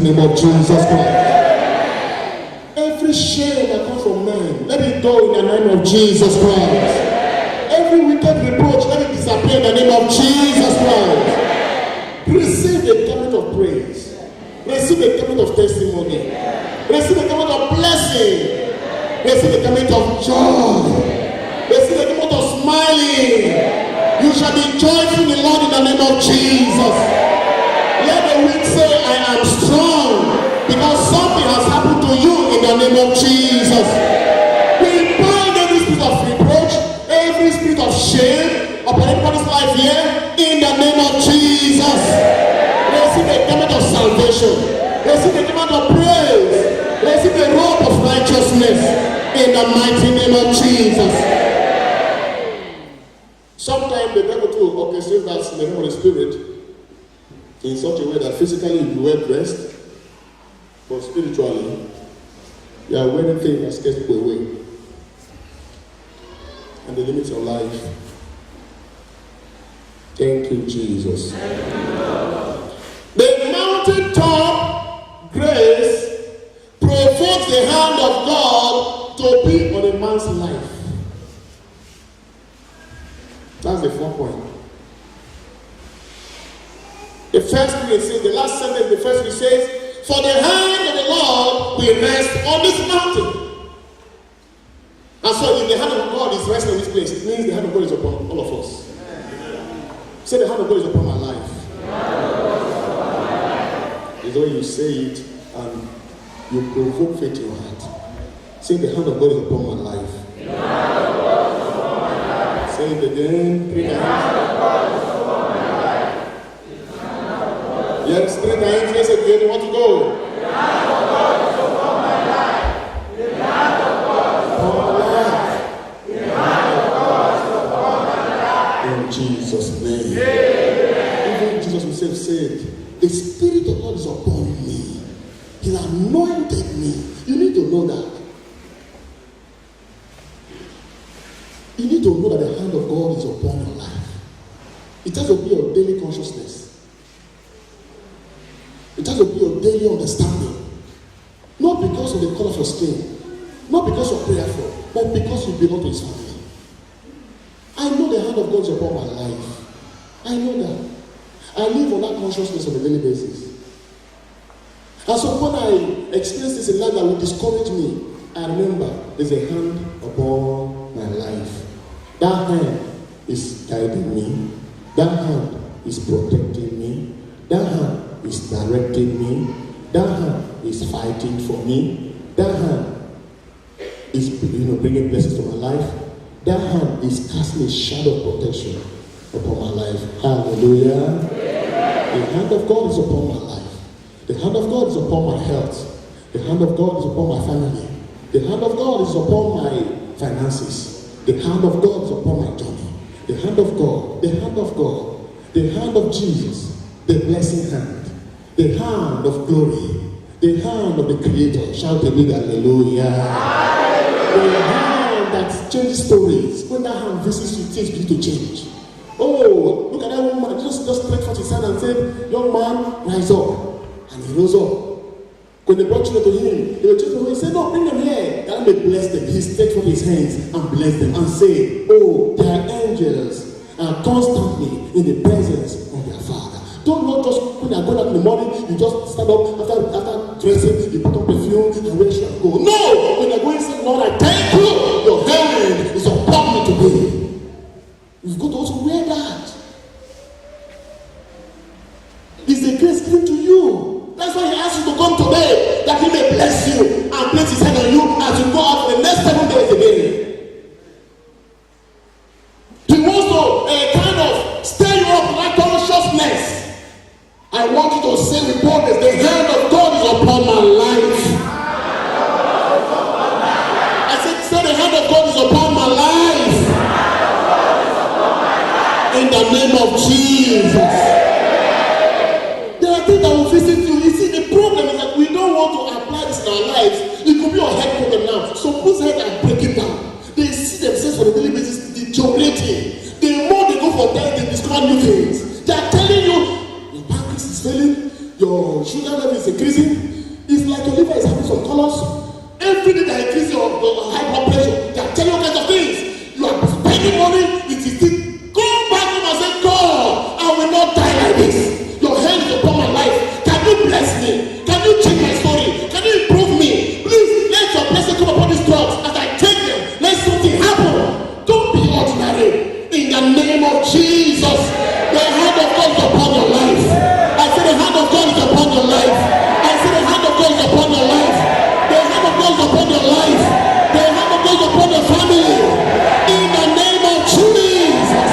In the name of Jesus Christ. Every shame that comes from man, let it go in the name of Jesus Christ. Every wicked reproach, let it disappear in the name of Jesus Christ. Receive the garment of praise. Receive the garment of testimony. Receive the garment of blessing. Receive the garment of joy. Receive the garment of smiling. You shall be joyful in the Lord in the name of Jesus. Let the weak say, I am strong, because something has happened to you in the name of Jesus. We bind every spirit of reproach, every spirit of shame upon anybody's life here in the name of Jesus. Receive the garment of salvation. Receive the garment of praise. Receive the robe of righteousness in the mighty name of Jesus. Sometimes the devil too orchestrates that in the name of the Spirit in such a way that physically you well dressed, but spiritually you are wearing things that scares people away and they limit your life. Thank you, Jesus. The mountaintop grace provokes the hand of God to be on a man's life. That's the 4th point. The first thing it says, the last sentence, the first thing it says, for the hand of the Lord will rest on this mountain. And so if the hand of God is resting on this place, it means the hand of God is upon all of us. Say the hand of God is upon my life. It's the way you say it and you provoke faith in your heart. Say the hand of God is upon my life. Say it again, 3 times. Yes, 3 times. Yes, again. You want to go? The hand of God is upon my life. The hand of God is upon my life. The hand of God is upon my life. In Jesus' name. Even Jesus himself said, the Spirit of God is upon me. He anointed me. You need to know that. You need to know that the hand of God is upon your life. It has to be your daily consciousness. It has to be your daily understanding. Not because of the color of your skin, not because you're prayerful, but because you belong to his family. I know the hand of God is upon my life. I know that. I live on that consciousness on a daily basis. And so when I experience this in life that will discourage me, I remember there's a hand upon my life. That hand is guiding me. That hand is protecting me. That hand is directing me. That hand is fighting for me. That hand is bringing blessings to my life. That hand is casting a shadow of protection upon my life. Hallelujah. The hand of God is upon my life. The hand of God is upon my health. The hand of God is upon my family. The hand of God is upon my finances. The hand of God is upon my journey. The hand of God, the hand of God, the hand of Jesus, the blessing hand, the hand of glory, the hand of the Creator. Shout a big hallelujah. The hand that changes stories. When that hand visits you, things begin to change. Oh, look at that woman. Just stretched forth his hand and said, young man, rise up. And he rose up. When they brought children to him, they were just he said, no, bring them here. That may bless them. He stretched forth his hands and blessed them and said, oh, their angels are constantly in the presence of their Father. Don't not just when you are going out in the morning, you just stand up after dressing, you put on perfume and where should I go? No! When you are going to say, Lord, I thank you, your hand is upon me today. You've got to also wear that. It's the grace given to you. That's why he asked you to come today, that he may bless you and place his hand on you as you go out the next 7 days again. He wants to kind of stir you up like consciousness. I want you to say with boldness, the hand of God is upon my life. I said, say the hand of God is upon my life. In the name of Jesus. There are things that will visit you. You see, the problem is that we don't want to apply this in our lives. It could be your head problem now. So whose head are breaking down? They see themselves on a daily basis deteriorating. The more they go for that, they discover new things. They are telling you, your pancreas is failing, your sugar level is increasing, like your liver is having some colors. Every day that increases your high blood pressure, they are telling you all kinds of things. You are spending money, it is still. Go back home and say, God, I will not die like this. Your hand is upon my life. Can you bless me? Can you change my story? Can you improve me? Please let your blessing come upon these drugs as I take them. Let something happen. Don't be ordinary. In the name of Jesus, the hand of God is upon your life. I say the hand of God is upon your life. I say the hand of God is upon your life. The hand of God is upon your life. The hand of God is upon your family. In the name of Jesus.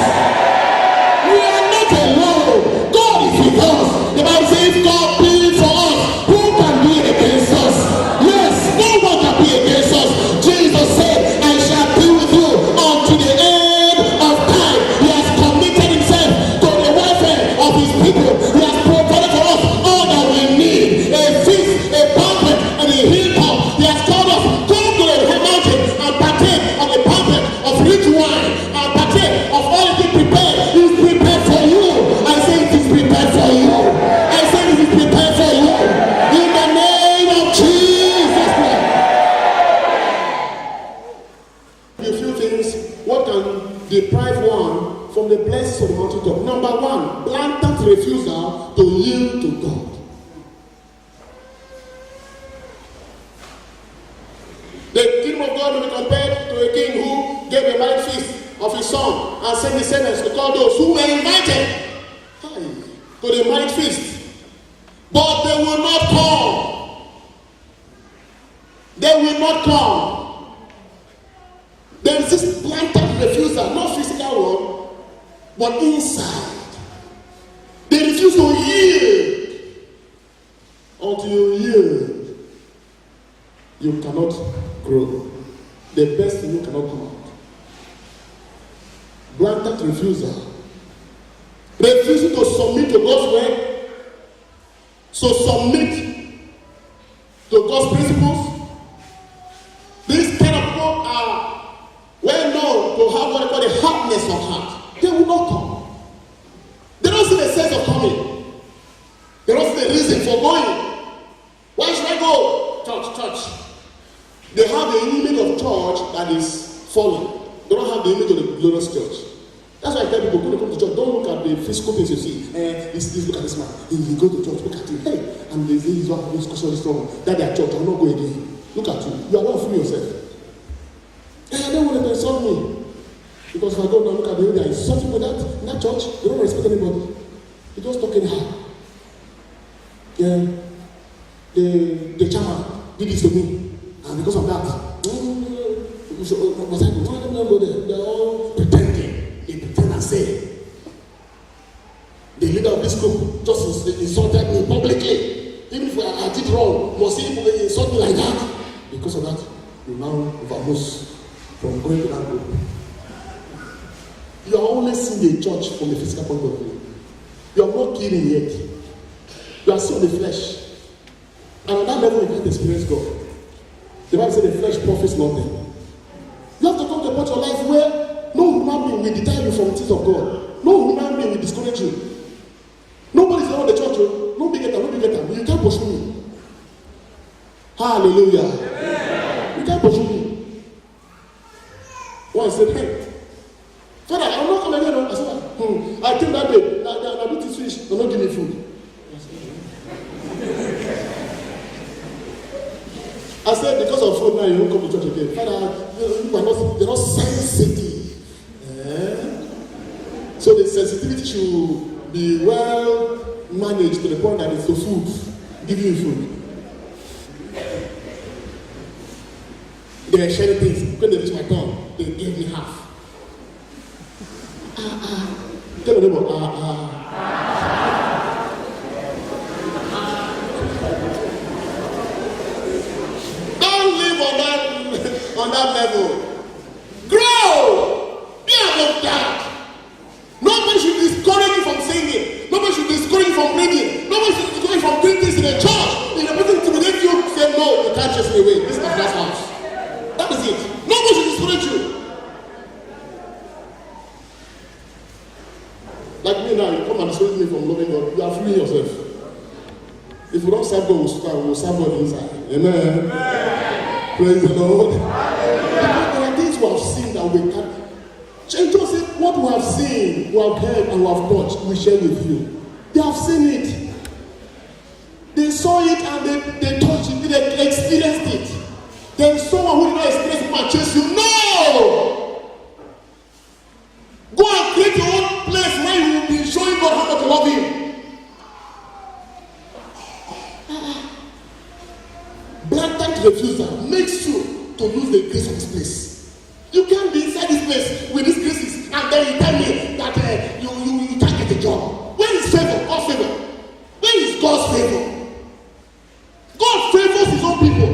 We are not alone. God is with us. The Bible says, God be for us. Who can be against us? Yes, no one can be against us. Jesus said, I shall be with you unto the end of time. He has committed himself to the welfare of his people. He has provided for us all that we need. A feast, a banquet, and a hilltop. He has called us, come to the mountain and partake of the banquet of rich wine and partake of all that he prepared. He is prepared for you. I say it is prepared for you. I say it is prepared for you. In the name of Jesus Christ. A few things, what can deprive one from the blessings of the mountaintop? Number one, blatant refusal to yield to God. The kingdom of God will be compared to a king who gave a marriage feast of his son and sent his servants to call those who were invited to the marriage feast. But they will not come. They will not come. There is this blatant refusal, not physical one, but inside. They refuse to yield. Until you yield, you cannot grow. The best in you cannot come out. Blatant refusal. Refusing to submit to God's word. So submit to God's principles. These kind of people are well known to have what they call the hardness of heart. They will not come. They don't see the sense of coming. They don't see the reason for going. Why should I go? Church. They have the image of church that is fallen. They don't have the image of the glorious church. That's why I tell people, when you come to church, don't look at the physical things you see. Look at this man. He go to church, look at him. Hey, and they say he's one of those cautionary strong. That their church, I'm not going again. Look at you. You are not free yourself. Hey, I don't want to insult me. Because if I go and look at the way they are insulting with that, in that church, they don't respect anybody. They just talking hard. Yeah, the chairman did this to me. And because of that, was I go there? They're all pretending. They pretend and say, the leader of this group just insulted me publicly. Even if I did wrong, must he insult me like that? Because of that, you now vamos from going to that group. You are only seeing the church from the physical point of view. You are not killing yet. You are still the flesh. And on that level, you can't experience God. The Bible says the flesh profits nothing. You have to come to a point of life where no human being will deter you from the things of God. No human being will discourage you. Nobody's around the church. No big getter. You can't pursue me. Hallelujah. Amen. You can't pursue me. One said, hey, Father, I'm not coming again. I said, I came that day. I do this fish. They're not giving me food. I said, because of food now, you won't come to church again. Father, they're not sensitive. So the sensitivity should be well managed to the point that it's the food, giving you food. They are sharing things. When they reach my turn, they gave me half. Tell the neighbor, Don't live on that level. Grow! Be above that. Nobody should discourage you from singing. Nobody should discourage you from reading. Nobody should discourage you from doing things in the church. If the person intimidate you, say no, you can't chase me away. This is my dad's house. That is it. Nobody should discourage you. Like me now, you come and discourage me from loving God. You are freeing yourself. If we don't serve God, we'll serve God inside. Amen. Amen. Praise the Lord. Because there are things we have seen that we can't. Jesus said, what we have seen, we have heard, and we have touched, we share with you. They have seen it. They saw it and they touched it, they experienced it. There is someone who did not experience it and chase you. No! Go and create your own place where you will be showing God how much you love Him. Blatant refusal makes you to lose the grace of this place. You can't be inside this place with these graces and then you tell me that you can't get a job. Where is favor? God's favor. Where is God's favor? God favors His own people.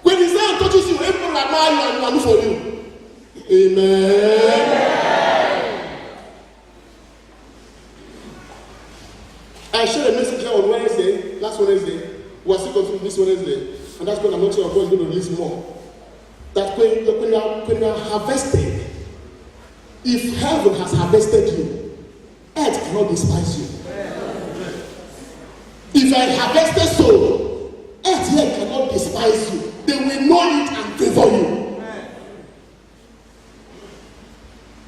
When His hand touches you, everyone admire you and look for you. Amen. I shared a message here on Wednesday, last Wednesday. We are still continuing this Wednesday, and that's when I'm not sure God is going to release more. That when you are harvested, if heaven has harvested you, earth cannot despise you. If I harvested soul, earth here cannot despise you. They will know it and favor you.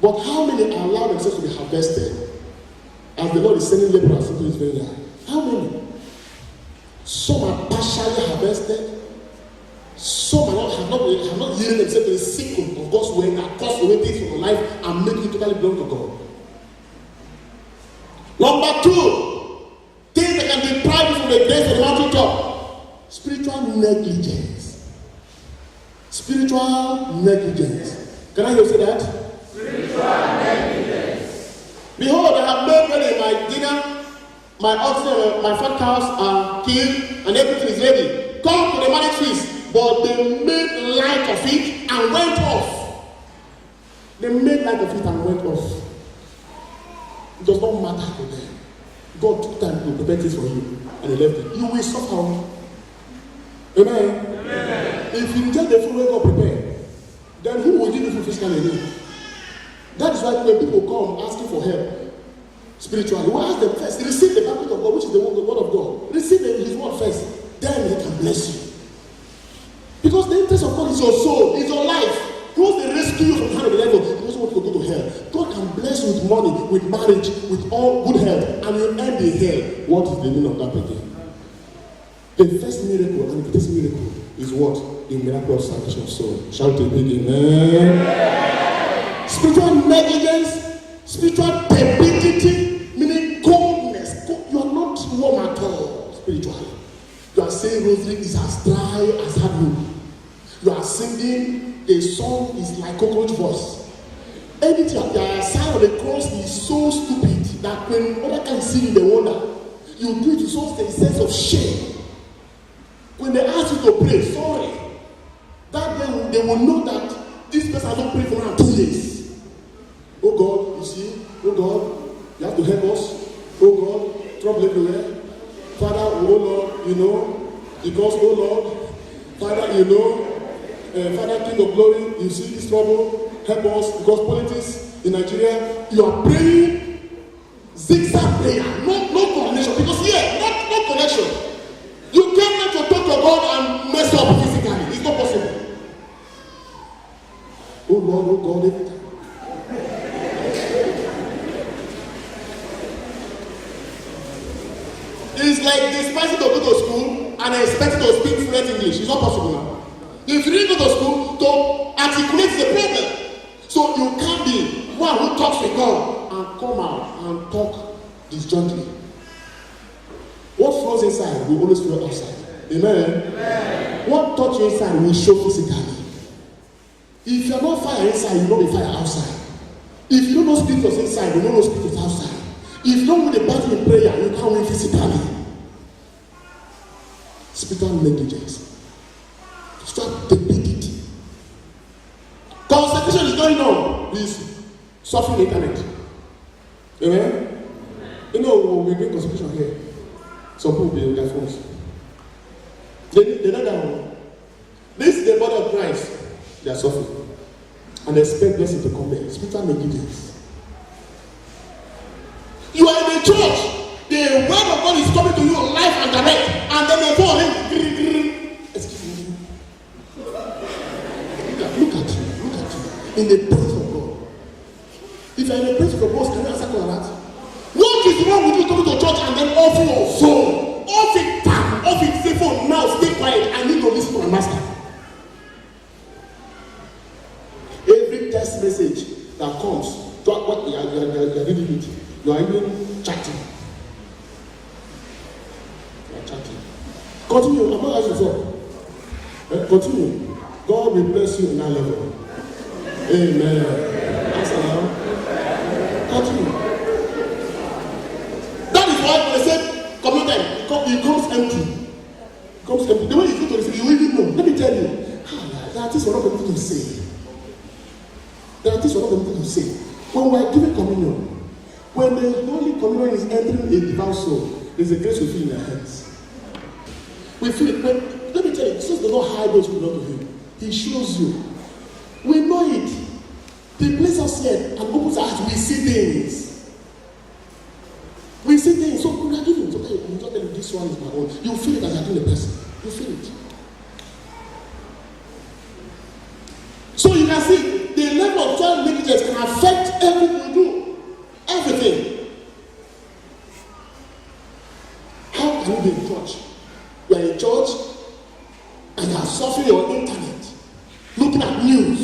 But how many allow themselves to be harvested as the Lord is sending laborers into His vineyard? How many? Some are partially harvested. Some have not yielded themselves to the sickle of God's way that cause away things from your life and make you totally belong to God. Number two, things that can deprive you from the grace of the mountaintop. Spiritual negligence. Spiritual negligence. Can I hear you say that? Spiritual negligence. Behold, I have made ready my dinner. My oxen, my fat cows are killed, and everything is ready. Come to the marriage feast. But they made light of it and went off. They made light of it and went off. It does not matter to them. God took time to prepare this for you, and He left it. You will suffer. Amen. Amen. If you reject the food where God prepared, then who will give you food physically? That is why when people come asking for help, spiritually, we ask them first, receive the banquet of God, which is the word of God. Receive His word first, then He can bless you. Because the interest of God is your soul, is your life. He wants to rescue you from the hand of the devil. He doesn't want you to go to hell. God can bless you with money, with marriage, with all good health, and you end in hell. What is the meaning of that again? The first miracle and the greatest miracle is what? The miracle of salvation of soul. Shout a big amen. Spiritual negligence, spiritual tepidity, meaning coldness. You are not warm at all spiritually. You are saying rosary is as dry as hardwood. You are singing a song is like cockroach voice. Anything that sign of the cross is so stupid that when other can sing they wonder. You do it with such a sense of shame. When they ask you to pray, sorry, that they will know that this person has not prayed for around 2 years. Oh God, you see, oh God, you have to help us. Oh God, trouble everywhere. Father, oh Lord, you know, because, oh Lord, Father, you know, Father, King of Glory, you see this trouble, help us, because politics in Nigeria, you are praying zigzag prayer, no connection, because here, not connection. You came not to talk to God and mess up physically, it's not possible. Oh Lord, every time. It's like despising to go to school and expecting to speak fluent English. It's not possible now. If you didn't go to school to articulate the problem, so you can't be one who talks with God and come out and talk disjointly. What flows inside will always flow outside. Amen. Amen. What touch you inside will show physically. If you are not fire inside, you will not be fire outside. If you don't know spirituals inside, you don't know spirituals outside. If you don't win the battle in prayer, you can't win physically. Spiritual negligence. Stop tepidity. Consecration is going on. Please, surfing the internet. Amen? You know, when we bring consecration here, some people be with their phones. They know that one. This is the body of Christ. They are suffering. And they expect blessing to come there. Spiritual negligence. You are in the church. The word of God is coming to you Continue. I'm not asking for. Continue. God will bless you in that level. Amen. Answer now. Continue. That is why when they say communion time, it comes empty. It comes empty. The way you go to receive, you even know. Let me tell you. There are things we're not permitted to say. There are things we're not permitted to say. When we are giving communion, when the Holy Communion is entering a devout soul, there's a grace we feel in our hands. We feel it. Let me tell you, Jesus does not hide those who belong to Him. He shows you. We know it. He places us here and opens our eyes. We see things. We see things. So we are giving. So you don't tell me this one is my own. You feel it as you're doing the person. You feel it. So you can see the level of child negligence can affect everything we do. Everything. How can you be in church? You are in church and you are surfing your internet, looking at news.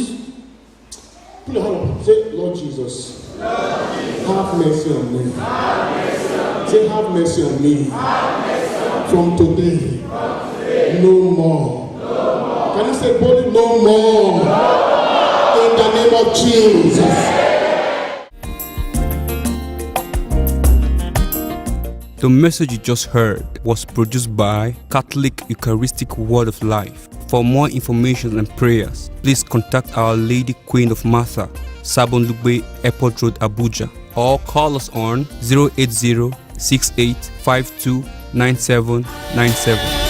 Put your hand up. Say, Lord Jesus, have mercy on me. Say, have mercy on me. From today, no more. Can you say, boldly, no more? In the name of Jesus. The message you just heard was produced by Catholic Eucharistic Word of Life. For more information and prayers, please contact Our Lady Queen of Martha, Sabon Lugbe Airport Road, Abuja, or call us on 080-6852-9797.